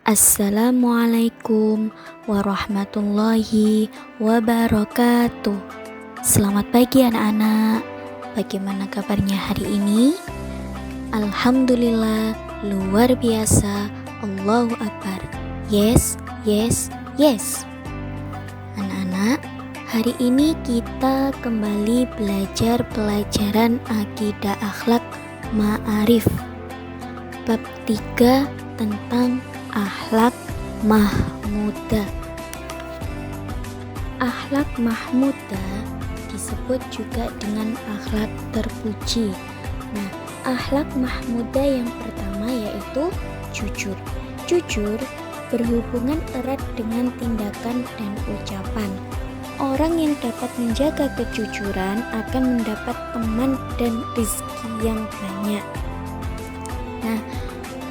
Assalamualaikum warahmatullahi wabarakatuh. Selamat pagi anak-anak. Bagaimana kabarnya hari ini? Alhamdulillah, luar biasa. Allahu Akbar. Yes, yes, yes. Anak-anak, hari ini kita kembali belajar pelajaran akidah akhlak ma'arif. Bab 3 tentang akhlak mahmudah. Akhlak mahmudah disebut juga dengan akhlak terpuji. Nah, akhlak mahmudah yang pertama yaitu jujur. Jujur berhubungan erat dengan tindakan dan ucapan. Orang yang dapat menjaga kejujuran akan mendapat teman dan rezeki yang banyak. Nah,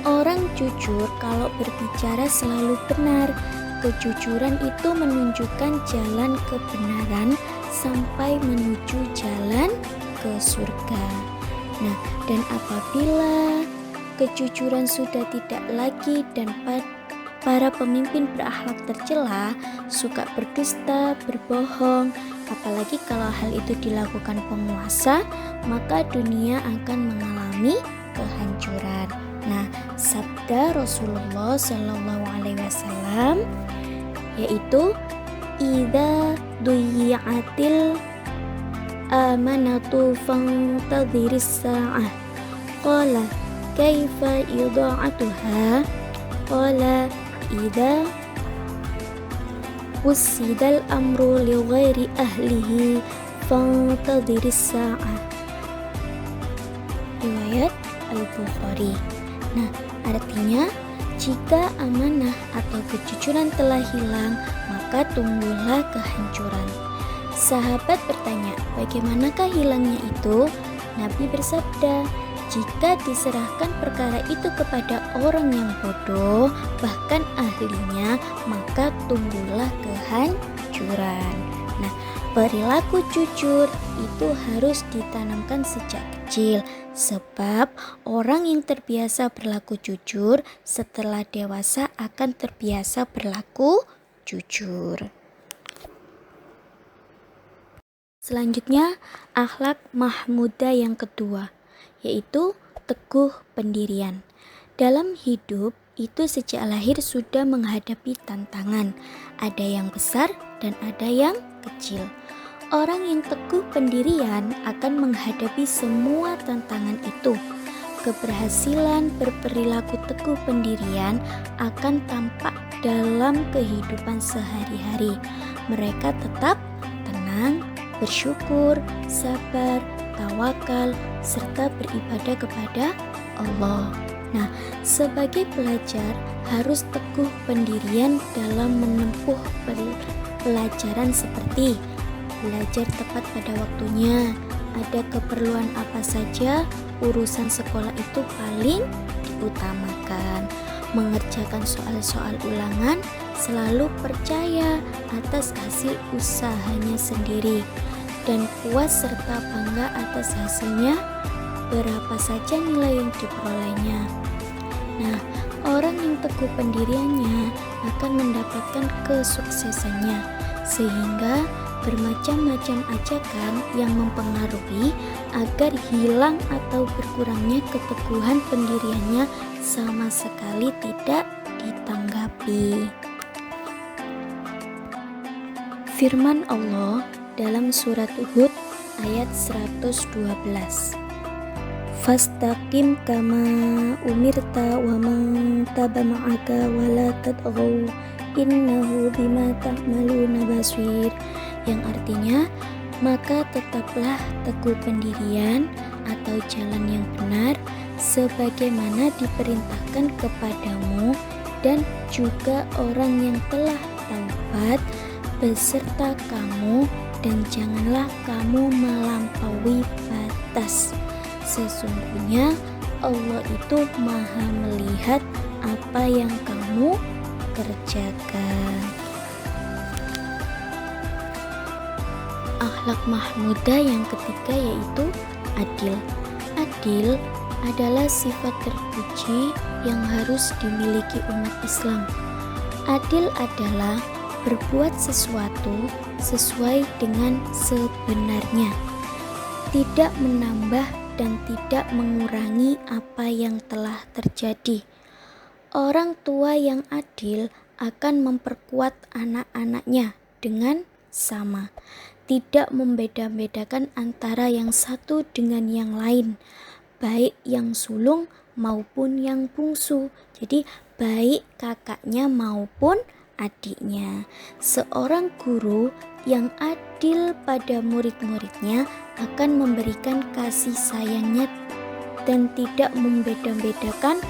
orang jujur kalau berbicara selalu benar. Kejujuran itu menunjukkan jalan kebenaran sampai menuju jalan ke surga. Nah, dan apabila kejujuran sudah tidak lagi dan para pemimpin berakhlak tercela, suka berdusta, berbohong, apalagi kalau hal itu dilakukan penguasa, maka dunia akan mengalami kehancuran. Nah, sabda Rasulullah Shallallahu Alaihi Wasallam yaitu idza duyi'atil amanatu fantadhiris sa'ah. Qala kaifa idha'atuha? Qala idza wusidal amru li ghairi ahlihi fantadhiris sa'ah. Riwayat Al-Bukhari. Nah, artinya jika amanah atau kejujuran telah hilang, maka tunggulah kehancuran. Sahabat bertanya, bagaimanakah hilangnya itu? Nabi bersabda, jika diserahkan perkara itu kepada orang yang bodoh, bahkan ahlinya, maka tunggulah kehancuran. Nah, perilaku jujur itu harus ditanamkan sejak kecil, sebab orang yang terbiasa berlaku jujur setelah dewasa akan terbiasa berlaku jujur. Selanjutnya, akhlak mahmudah yang kedua, yaitu teguh pendirian. Dalam hidup itu sejak lahir sudah menghadapi tantangan, ada yang besar dan ada yang kecil. Orang yang teguh pendirian akan menghadapi semua tantangan itu. Keberhasilan berperilaku teguh pendirian akan tampak dalam kehidupan sehari-hari. Mereka tetap tenang, bersyukur, sabar, tawakal, serta beribadah kepada Allah. Nah, sebagai pelajar harus teguh pendirian dalam menempuh pelajaran seperti belajar tepat pada waktunya, ada keperluan apa saja, urusan sekolah itu paling diutamakan, mengerjakan soal-soal ulangan, selalu percaya atas hasil usahanya sendiri, dan puas serta bangga atas hasilnya, berapa saja nilai yang diperolehnya. Nah, orang yang teguh pendiriannya akan mendapatkan kesuksesannya, sehingga bermacam-macam ajakan yang mempengaruhi agar hilang atau berkurangnya keteguhan pendiriannya sama sekali tidak ditanggapi. Firman Allah dalam surat Hud ayat 112. Fastaqim kama umirta wa man taba ma'aka wa la tadghaw innahu bima ta'maluna basir, yang artinya maka tetaplah teguh pendirian atau jalan yang benar sebagaimana diperintahkan kepadamu, dan juga orang yang telah taubat beserta kamu, dan janganlah kamu melampaui batas. Sesungguhnya Allah itu Maha melihat apa yang kamu kerjakan. Akhlak mahmudah yang ketiga yaitu adil. Adil adalah sifat terpuji yang harus dimiliki umat Islam. Adil adalah berbuat sesuatu sesuai dengan sebenarnya, tidak menambah dan tidak mengurangi apa yang telah terjadi. Orang tua yang adil akan memperkuat anak-anaknya dengan sama, tidak membeda-bedakan antara yang satu dengan yang lain, baik yang sulung maupun yang bungsu. Jadi baik kakaknya maupun adiknya. Seorang guru yang adil pada murid-muridnya akan memberikan kasih sayangnya dan tidak membeda-bedakan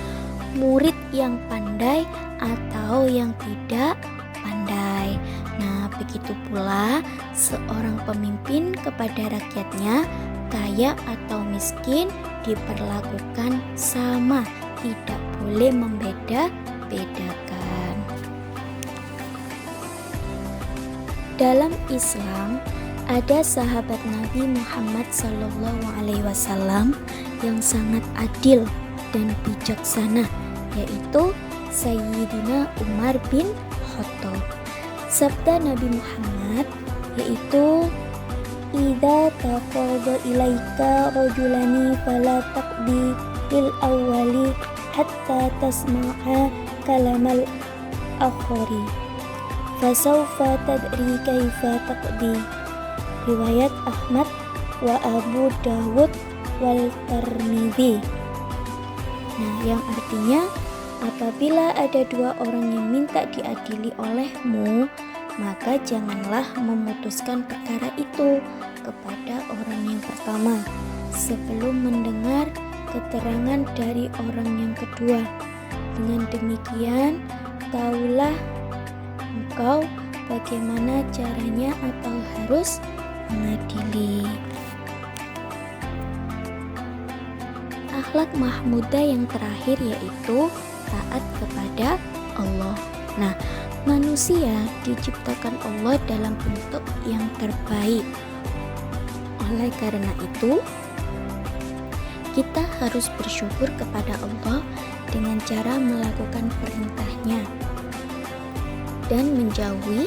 murid yang pandai atau yang tidak pandai. Nah, begitu pula seorang pemimpin kepada rakyatnya, kaya atau miskin, diperlakukan sama, tidak boleh membeda-bedakan. Dalam Islam, ada sahabat Nabi Muhammad SAW yang sangat adil dan bijaksana, yaitu Sayyidina Umar bin Khattab. Sabda Nabi Muhammad yaitu, "Idza taqada ilaika rajulani fala taqdi lil awwali hatta tasma'a kalamal akhari fasawfa tadri kaifa taqdi." Riwayat Ahmad wa Abu Dawud wal Tirmidzi. Nah, yang artinya, apabila ada dua orang yang minta diadili olehmu, maka janganlah memutuskan perkara itu kepada orang yang pertama sebelum mendengar keterangan dari orang yang kedua. Dengan demikian, taulah engkau bagaimana caranya atau harus mengadili. Akhlak mahmudah yang terakhir yaitu taat kepada Allah. Nah, manusia diciptakan Allah dalam bentuk yang terbaik. Oleh karena itu, kita harus bersyukur kepada Allah dengan cara melakukan perintahnya dan menjauhi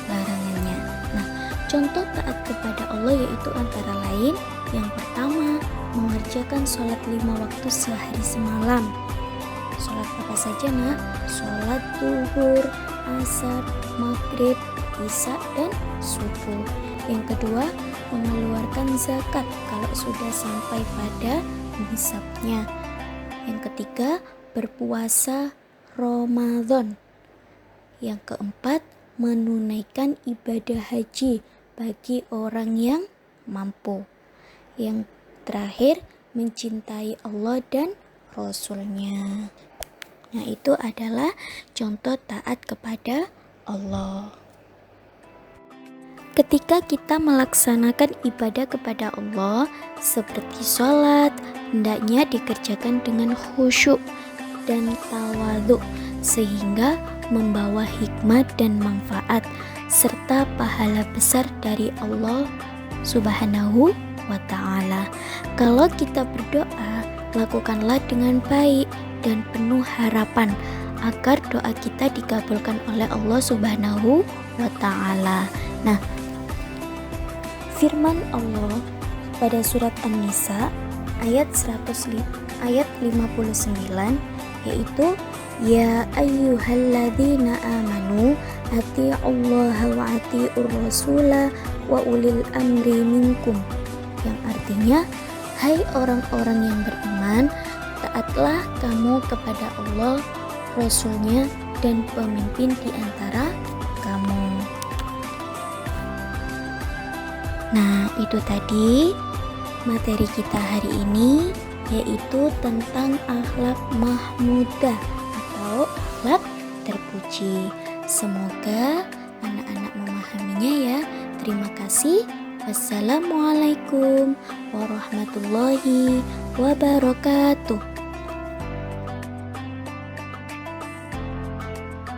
larangannya. Nah, contoh taat kepada Allah yaitu antara lain, yang pertama, mengerjakan sholat 5 waktu sehari semalam. Sholat apa saja nak? Sholat zuhur, asar, maghrib, isya, dan subuh. Yang kedua, mengeluarkan zakat kalau sudah sampai pada nisabnya. Yang ketiga, berpuasa Ramadan. Yang keempat, menunaikan ibadah haji bagi orang yang mampu. Yang terakhir, mencintai Allah dan Rasul-Nya. Nah, itu adalah contoh taat kepada Allah. Ketika kita melaksanakan ibadah kepada Allah seperti sholat, hendaknya dikerjakan dengan khusyuk dan tawadhu sehingga membawa hikmat dan manfaat serta pahala besar dari Allah Subhanahu wa ta'ala. Kalau kita berdoa, lakukanlah dengan baik dan penuh harapan agar doa kita dikabulkan oleh Allah Subhanahu wa ta'ala. Nah, firman Allah pada surat An-Nisa ayat 59 yaitu, "Ya ayyuhalladzina amanu ati'ullaha wa ati'ur rasula wa ulil amri minkum." Yang artinya, hai orang-orang yang beriman, taatlah kamu kepada Allah, Rasul-Nya, dan pemimpin di antara kamu. Nah, itu tadi materi kita hari ini, yaitu tentang akhlak mahmudah atau akhlak terpuji. Semoga anak-anak memahaminya ya. Terima kasih. Wassalamualaikum warahmatullahi wabarakatuh.